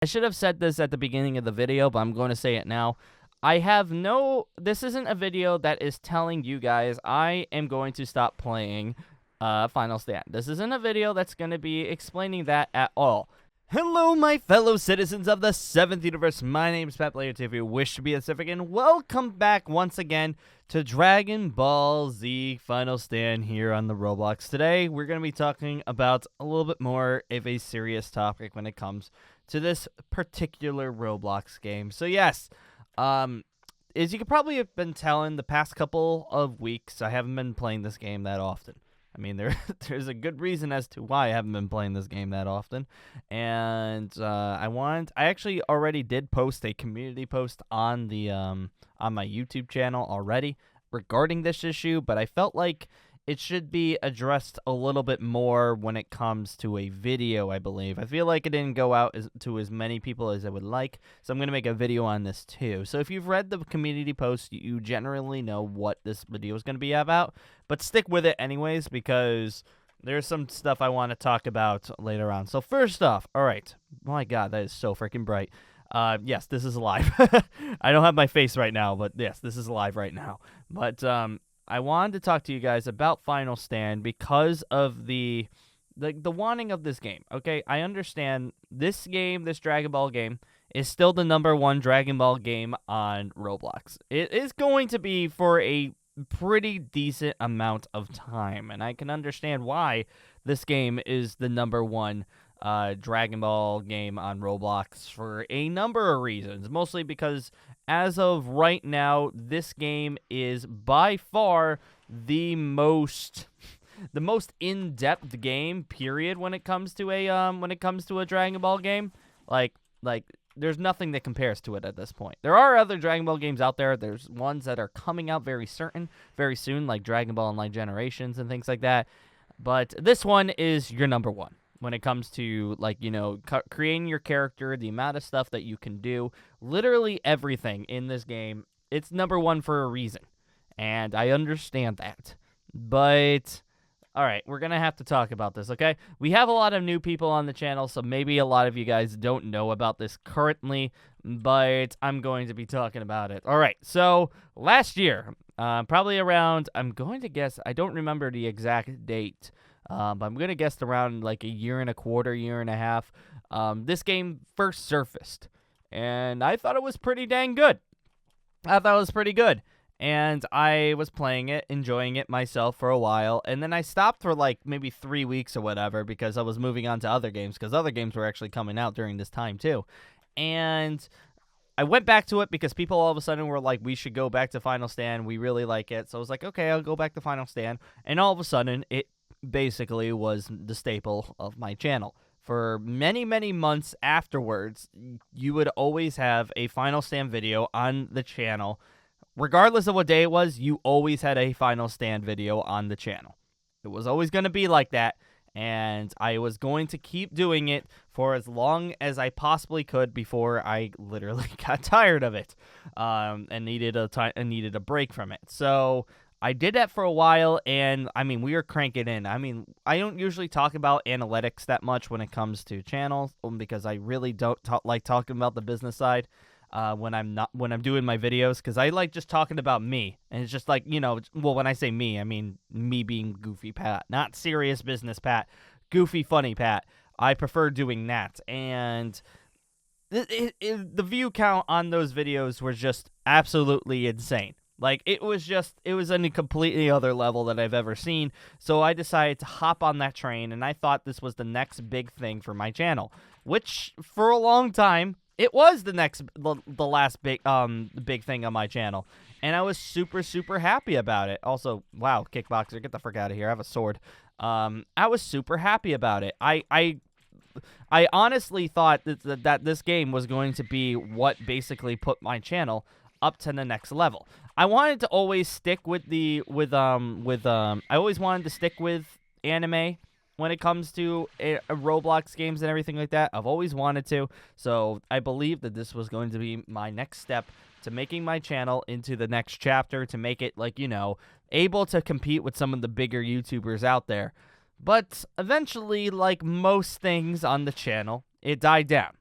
I should have said this at the beginning of the video, but I'm going to say it now. This isn't a video that is telling you guys I am going to stop playing Final Stand. This isn't a video that's going to be explaining that at all. Hello, my fellow citizens of the 7th universe. My name is Peoplezz, if you wish to be specific, and welcome back once again to Dragon Ball Z Final Stand here on the Roblox. Today, we're going to be talking about a little bit more of a serious topic when it comes to this particular Roblox game. So yes, as you could probably have been telling, the past couple of weeks, I haven't been playing this game that often. I mean, there's a good reason as to why I haven't been playing this game that often, and I actually already did post a community post on the on my YouTube channel already regarding this issue, but I felt like it should be addressed a little bit more when it comes to a video, I believe. I feel like it didn't go out to as many people as I would like, so I'm going to make a video on this too. So if you've read the community post, you generally know what this video is going to be about, but stick with it anyways because there's some stuff I want to talk about later on. So first off, all right, my God, that is so freaking bright. Yes, this is live. I don't have my face right now, but yes, this is live right now. But I wanted to talk to you guys about Final Stand because of the wanting of this game. Okay, I understand this game, this Dragon Ball game, is still the #1 Dragon Ball game on Roblox. It is going to be for a pretty decent amount of time, and I can understand why this game is the #1 Dragon Ball game on Roblox for a number of reasons. Mostly because as of right now, this game is by far the most in-depth game, period, when it comes to a Dragon Ball game. Like there's nothing that compares to it at this point. There are other Dragon Ball games out there. There's ones that are coming out very soon, like Dragon Ball Online Generations and things like that. But this one is your #1. When it comes to, creating your character, the amount of stuff that you can do, literally everything in this game, it's #1 for a reason. And I understand that. But, alright, we're going to have to talk about this, okay? We have a lot of new people on the channel, so maybe a lot of you guys don't know about this currently, but I'm going to be talking about it. Alright, so last year, probably around, I'm going to guess, I don't remember the exact date, but I'm going to guess around like a year and a quarter, year and a half, this game first surfaced. And I thought it was pretty dang good. I thought it was pretty good. And I was playing it, enjoying it myself for a while. And then I stopped for like maybe 3 weeks or whatever because I was moving on to other games. Because other games were actually coming out during this time too. And I went back to it because people all of a sudden were like, we should go back to Final Stand. We really like it. So I was like, okay, I'll go back to Final Stand. And all of a sudden, it basically was the staple of my channel. For many, many months afterwards, you would always have a Final Stand video on the channel. Regardless of what day it was, you always had a Final Stand video on the channel. It was always going to be like that, and I was going to keep doing it for as long as I possibly could before I literally got tired of it and needed a break from it. So I did that for a while, and, I mean, we were cranking in. I mean, I don't usually talk about analytics that much when it comes to channels, because I really don't like talking about the business side when I'm doing my videos, because I like just talking about me. And it's just like, well, when I say me, I mean me being Goofy Pat, not serious business Pat, Goofy funny Pat. I prefer doing that, and the view count on those videos was just absolutely insane. Like, it was on a completely other level that I've ever seen, so I decided to hop on that train, and I thought this was the next big thing for my channel, which, for a long time, it was the last big thing on my channel, and I was super, super happy about it. Also, wow, Kickboxer, get the frick out of here, I have a sword. I was super happy about it. I honestly thought that this game was going to be what basically put my channel up to the next level. I wanted to always stick with I always wanted to stick with anime when it comes to Roblox games and everything like that. I've always wanted to, so I believe that this was going to be my next step to making my channel into the next chapter, to make it, able to compete with some of the bigger YouTubers out there. But eventually, like most things on the channel, it died down.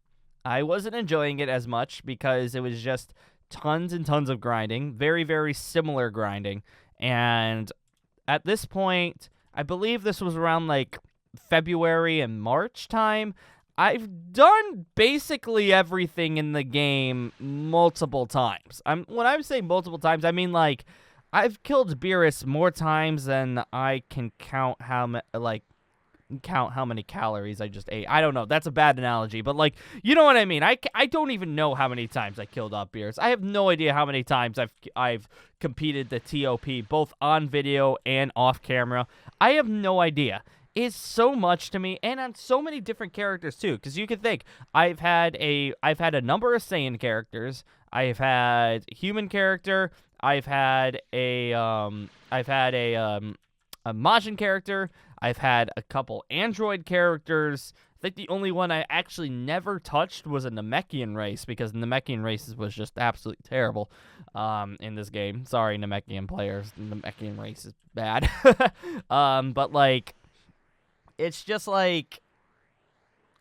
I wasn't enjoying it as much because it was just tons and tons of grinding, very, very similar grinding. And at this point, I believe this was around like February and March time. I've done basically everything in the game multiple times. When I say multiple times, I mean like I've killed Beerus more times than I can count how many calories I just ate. I don't know. That's a bad analogy, but like, you know what I mean? I don't even know how many times I killed off Beerus. I have no idea how many times I've competed the TOP, both on video and off camera. I have no idea. It's so much to me, and on so many different characters too. Because you can think I've had a number of Saiyan characters. I've had human character. I've had a Majin character. I've had a couple android characters. I think the only one I actually never touched was a Namekian race, because Namekian races was just absolutely terrible in this game. Sorry, Namekian players. Namekian race is bad. But, like, it's just like,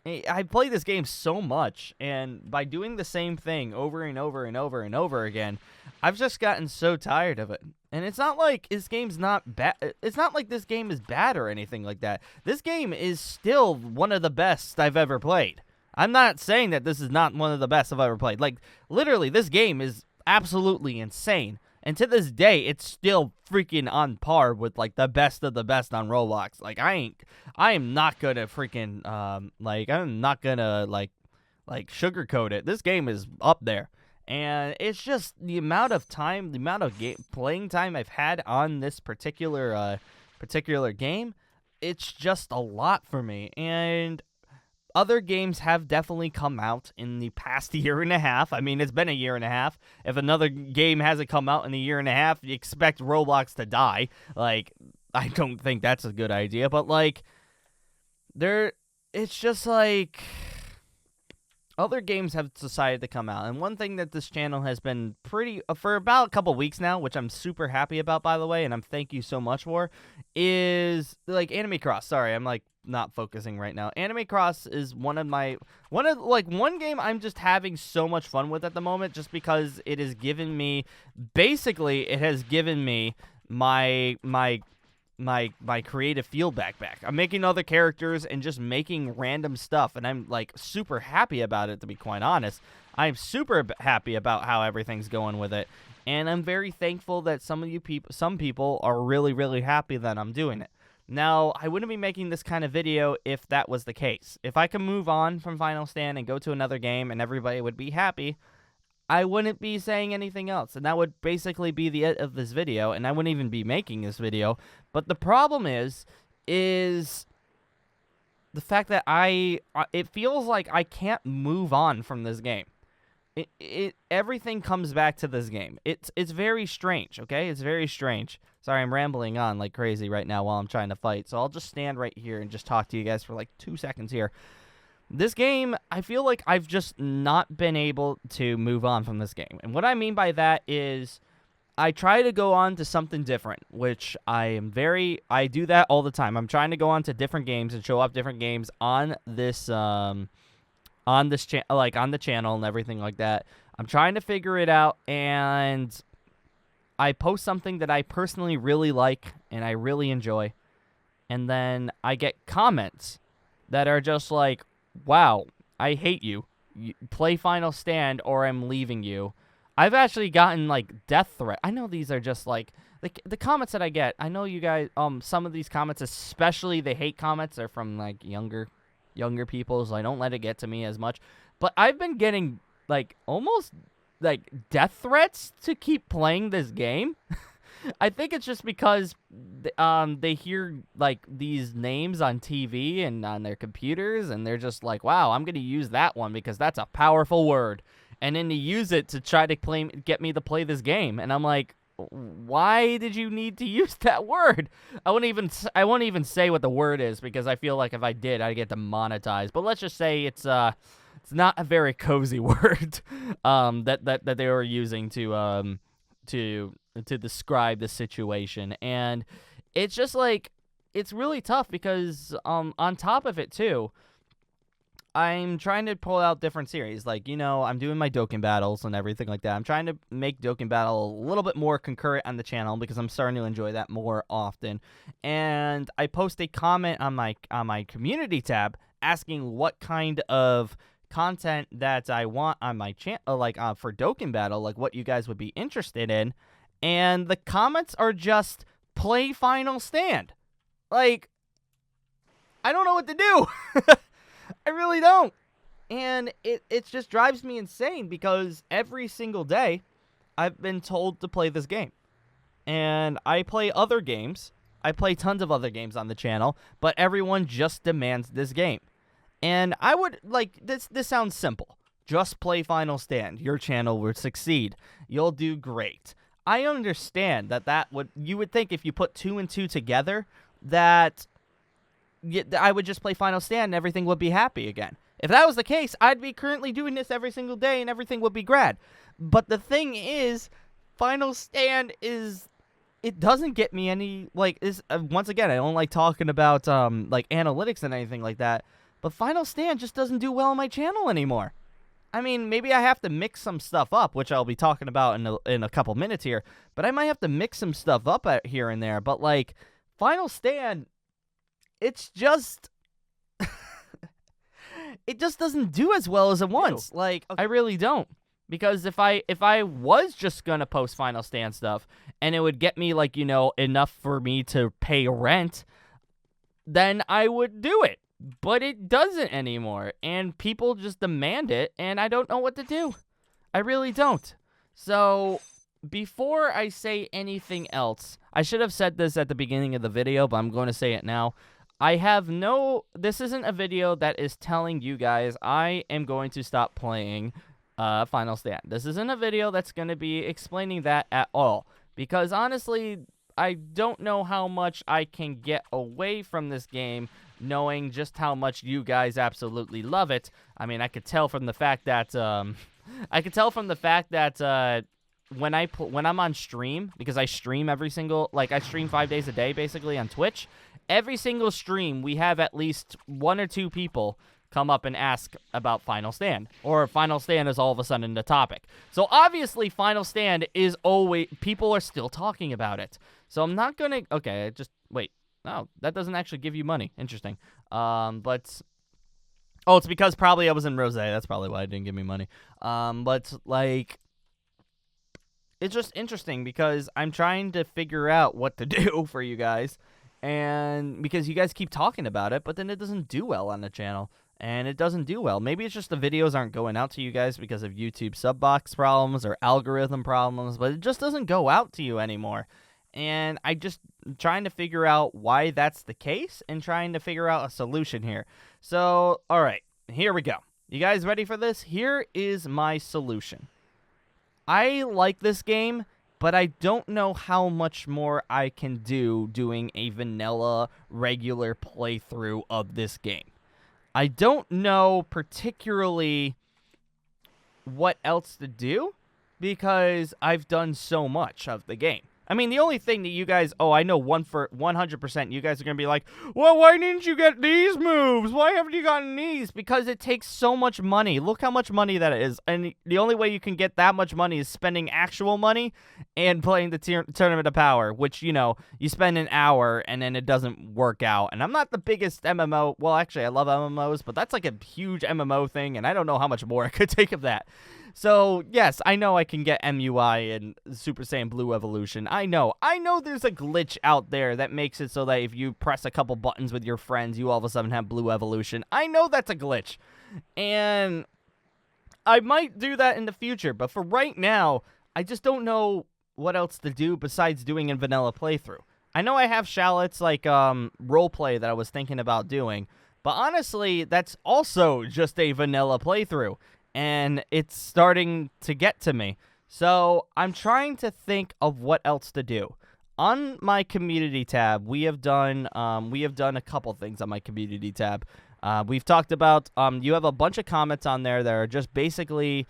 I play this game so much, and by doing the same thing over and over and over and over again, I've just gotten so tired of it. And it's not like this game's not bad. It's not like this game is bad or anything like that. This game is still one of the best I've ever played. I'm not saying that this is not one of the best I've ever played. Like, literally, this game is absolutely insane. And to this day, it's still freaking on par with, like, the best of the best on Roblox. Like, I am not gonna freaking, I'm not gonna, like, sugarcoat it. This game is up there. And it's just the amount of time, the amount of playing time I've had on this particular game, it's just a lot for me. And other games have definitely come out in the past year and a half. I mean, it's been a year and a half. If another game hasn't come out in a year and a half, you expect Roblox to die. Like, I don't think that's a good idea. But, like, it's just like, other games have decided to come out. And one thing that this channel has been for about a couple weeks now, which I'm super happy about, by the way, and thank you so much for, is, like, Anime Cross. Sorry, I'm, like, not focusing right now. Anime Cross is one game I'm just having so much fun with at the moment, just because it has given me, basically, it has given me my creative field back. I'm making other characters and just making random stuff, and I'm, like, super happy about it, to be quite honest. I'm super happy about how everything's going with it, and I'm very thankful that some people are really, really happy that I'm doing it. Now, I wouldn't be making this kind of video if that was the case. If I could move on from Final Stand and go to another game and everybody would be happy, I wouldn't be saying anything else, and that would basically be the end of this video, and I wouldn't even be making this video. But the problem is the fact that it feels like I can't move on from this game. Everything comes back to this game. It's very strange, okay? It's very strange. Sorry, I'm rambling on like crazy right now while I'm trying to fight, so I'll just stand right here and just talk to you guys for like 2 seconds here. This game, I feel like I've just not been able to move on from this game. And what I mean by that is I try to go on to something different, which I do that all the time. I'm trying to go on to different games and show off different games on this on the channel and everything like that. I'm trying to figure it out, and I post something that I personally really like and I really enjoy, and then I get comments that are just like, wow, I hate you. Play Final Stand or I'm leaving you. I've actually gotten, like, death threat. I know these are just, like, the comments that I get. I know you guys, some of these comments, especially the hate comments, are from, like, younger people, so I don't let it get to me as much. But I've been getting, like, almost, like, death threats to keep playing this game. I think it's just because they hear, like, these names on TV and on their computers, and they're just like, wow, I'm going to use that one because that's a powerful word. And then they use it to try to get me to play this game. And I'm like, why did you need to use that word? I won't even say what the word is, because I feel like if I did, I'd get demonetized. But let's just say it's not a very cozy word that they were using to describe the situation. And it's just like, it's really tough because on top of it too, I'm trying to pull out different series. Like, I'm doing my Dokkan battles and everything like that. I'm trying to make Dokkan Battle a little bit more concurrent on the channel because I'm starting to enjoy that more often. And I post a comment on my community tab asking what kind of content that I want on my channel, for Dokkan Battle, like what you guys would be interested in. And the comments are just play Final Stand. Like, I don't know what to do. I really don't. And it just drives me insane because every single day I've been told to play this game. And I play other games. I play tons of other games on the channel, but everyone just demands this game. And I would, this sounds simple. Just play Final Stand. Your channel will succeed. You'll do great. I understand you would think if you put 2 and 2 together that I would just play Final Stand and everything would be happy again. If that was the case, I'd be currently doing this every single day and everything would be grad. But the thing is, Final Stand it doesn't get me any, once again, I don't like talking about, analytics and anything like that. But Final Stand just doesn't do well on my channel anymore. I mean, maybe I have to mix some stuff up, which I'll be talking about in a couple minutes here. But I might have to mix some stuff up here and there. But, Final Stand, it's just... it just doesn't do as well as it once. I really don't. Because if I was just going to post Final Stand stuff, and it would get me, enough for me to pay rent, then I would do it. But it doesn't anymore, and people just demand it, and I don't know what to do. I really don't. So, before I say anything else, I should have said this at the beginning of the video, but I'm going to say it now. This isn't a video that is telling you guys I am going to stop playing Final Stand. This isn't a video that's going to be explaining that at all, because honestly, I don't know how much I can get away from this game knowing just how much you guys absolutely love it. I mean, I could tell from the fact that when I'm on stream, because I stream I stream 5 days a day basically on Twitch. Every single stream we have at least 1 or 2 people come up and ask about Final Stand, or Final Stand is all of a sudden the topic. So obviously Final Stand is always, people are still talking about it. So I'm not gonna, okay, just wait. Oh, that doesn't actually give you money. Interesting. But it's because probably I was in Rose. That's probably why it didn't give me money. But it's just interesting because I'm trying to figure out what to do for you guys, and because you guys keep talking about it, but then it doesn't do well on the channel, and it doesn't do well. Maybe it's just the videos aren't going out to you guys because of YouTube sub box problems or algorithm problems, but it just doesn't go out to you anymore. And I just trying to figure out why that's the case and trying to figure out a solution here. So, all right, here we go. You guys ready for this? Here is my solution. I like this game, but I don't know how much more I can do doing a vanilla regular playthrough of this game. I don't know particularly what else to do because I've done so much of the game. I mean, the only thing that you guys, I know 100% you guys are going to be like, well, why didn't you get these moves? Why haven't you gotten these? Because it takes so much money. Look how much money that is. And the only way you can get that much money is spending actual money and playing the Tournament of Power, which, you spend an hour and then it doesn't work out. And I'm not the biggest MMO. Well, actually, I love MMOs, but that's like a huge MMO thing, and I don't know how much more I could take of that. So, yes, I know I can get MUI and Super Saiyan Blue Evolution. I know there's a glitch out there that makes it so that if you press a couple buttons with your friends, you all of a sudden have Blue Evolution. I know that's a glitch. And I might do that in the future, but for right now, I just don't know what else to do besides doing a vanilla playthrough. I know I have shallots like roleplay that I was thinking about doing, but honestly, that's also just a vanilla playthrough. And it's starting to get to me. So I'm trying to think of what else to do. On my community tab, we have done a couple things on my community tab. We've talked about you have a bunch of comments on there that are just basically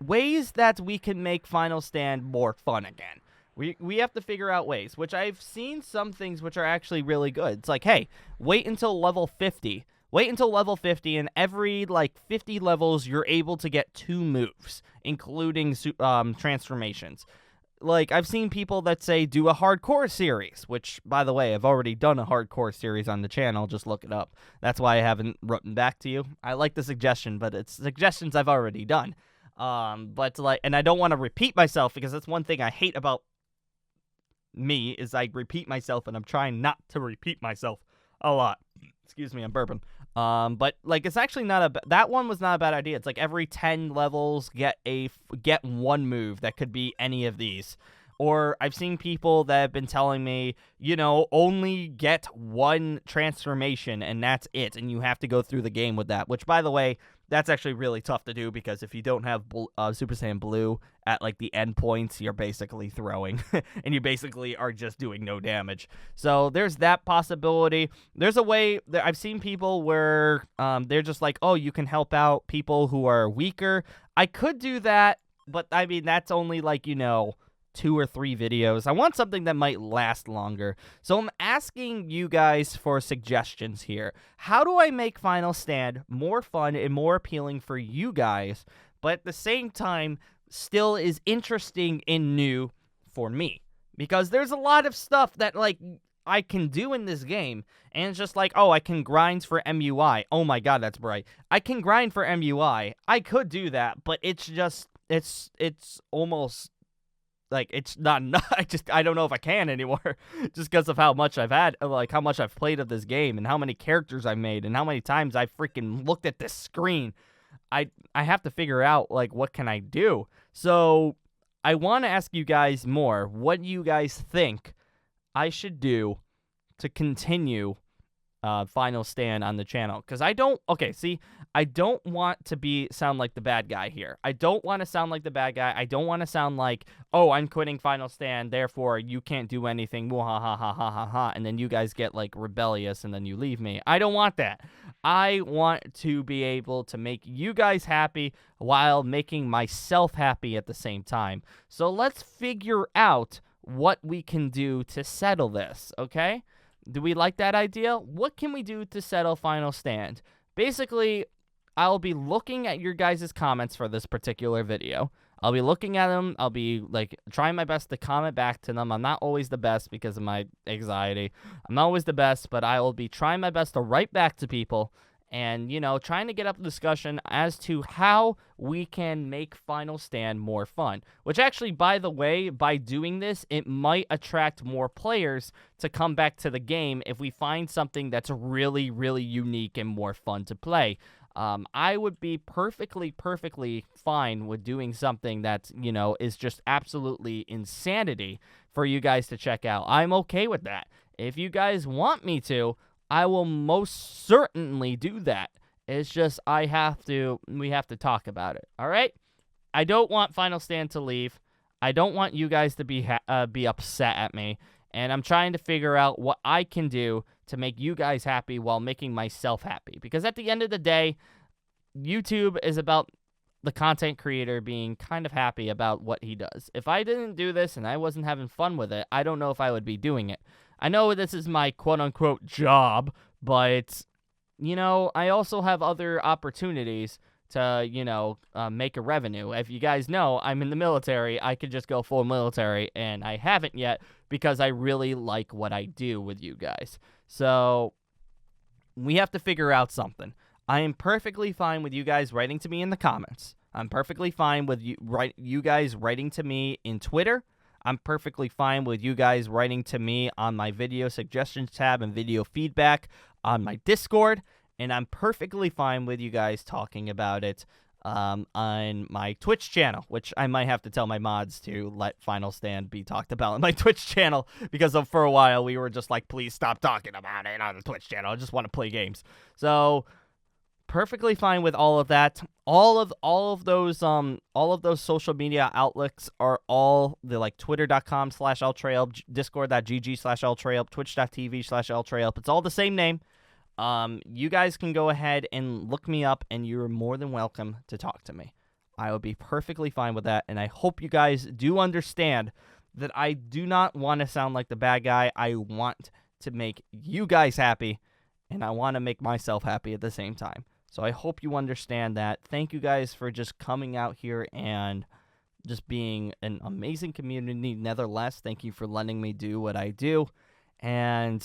ways that we can make Final Stand more fun again. We have to figure out ways, which I've seen some things which are actually really good. It's like, hey, wait until level 50 Wait until level 50, and every, like, 50 levels, you're able to get 2 moves, including transformations. Like, I've seen people that say do a hardcore series, which, by the way, I've already done a hardcore series on the channel. Just look it up. That's why I haven't written back to you. I like the suggestion, but it's suggestions I've already done. But, like, and I don't want to repeat myself, because that's one thing I hate about me, is I repeat myself, and I'm trying not to repeat myself a lot. Excuse me, I'm burping. But, like, it's actually not that one was not a bad idea. It's like every 10 levels get one move that could be any of these. Or I've seen people that have been telling me, you know, only get one transformation and that's it, and you have to go through the game with that, which, by the way, that's actually really tough to do, because if you don't have Super Saiyan Blue at, like, the end points, you're basically throwing, and you basically are just doing no damage. So there's that possibility. There's a way that I've seen people where they're just like, oh, you can help out people who are weaker. I could do that, but, I mean, that's only, like, you know, 2 or 3 videos. I want something that might last longer. So I'm asking you guys for suggestions here. How do I make Final Stand more fun and more appealing for you guys, but at the same time still is interesting and new for me? Because there's a lot of stuff that, like, I can do in this game, and it's just like, oh, I can grind for MUI. Oh my god, that's bright. I can grind for MUI. I could do that, but it's just, it's almost, like, it's not I don't know if I can anymore, just because of how much I've had, like, how much I've played of this game, and how many characters I've made, and how many times I've freaking looked at this screen. I have to figure out, like, what can I do? So I want to ask you guys more. What do you guys think I should do to continue Final Stand on the channel? Because I don't want to sound like the bad guy here. I don't want to sound like the bad guy. I don't want to sound like, oh, I'm quitting Final Stand, therefore you can't do anything, ha ha ha ha ha ha, and then you guys get, like, rebellious and then you leave me. I don't want that. I want to be able to make you guys happy while making myself happy at the same time. So let's figure out what we can do to settle this, okay? Do we like that idea? What can we do to settle Final Stand? Basically, I'll be looking at your guys' comments for this particular video. I'll be looking at them. I'll be, like, trying my best to comment back to them. I'm not always the best because of my anxiety. I'm not always the best, but I will be trying my best to write back to people and, you know, trying to get up a discussion as to how we can make Final Stand more fun. Which actually, by the way, by doing this, it might attract more players to come back to the game if we find something that's really, really unique and more fun to play. I would be perfectly fine with doing something that, you know, is just absolutely insanity for you guys to check out. I'm okay with that. If you guys want me to, I will most certainly do that. It's just we have to talk about it, all right? I don't want Final Stand to leave. I don't want you guys to be upset at me, and I'm trying to figure out what I can do to make you guys happy while making myself happy. Because at the end of the day, YouTube is about the content creator being kind of happy about what he does. If I didn't do this and I wasn't having fun with it, I don't know if I would be doing it. I know this is my quote-unquote job, but, you know, I also have other opportunities to, you know, make a revenue. If you guys know, I'm in the military. I could just go full military, and I haven't yet because I really like what I do with you guys. So we have to figure out something. I am perfectly fine with you guys writing to me in the comments. I'm perfectly fine with you guys writing to me in Twitter. I'm perfectly fine with you guys writing to me on my video suggestions tab and video feedback on my Discord. And I'm perfectly fine with you guys talking about it on my Twitch channel, which I might have to tell my mods to let Final Stand be talked about on my Twitch channel, because for a while we were just like, please stop talking about it on the Twitch channel. I just want to play games. So perfectly fine with all of that. All of those social media outlets are all the, like, twitter.com/owTreyalP, discord.gg/owTreyalP, twitch.tv/owTreyalP. It's all the same name. You guys can go ahead and look me up, and you're more than welcome to talk to me. I would be perfectly fine with that, and I hope you guys do understand that I do not want to sound like the bad guy. I want to make you guys happy, and I want to make myself happy at the same time. So I hope you understand that. Thank you guys for just coming out here and just being an amazing community. Nevertheless, thank you for letting me do what I do. And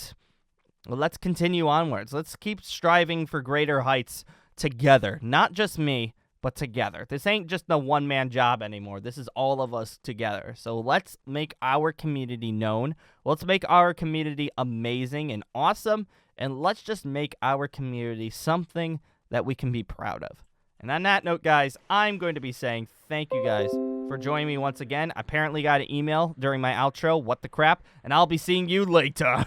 let's continue onwards. Let's keep striving for greater heights together. Not just me, but together. This ain't just a one-man job anymore. This is all of us together. So let's make our community known. Let's make our community amazing and awesome. And let's just make our community something that we can be proud of. And on that note, guys, I'm going to be saying thank you guys for joining me once again. I apparently got an email during my outro. What the crap? And I'll be seeing you later.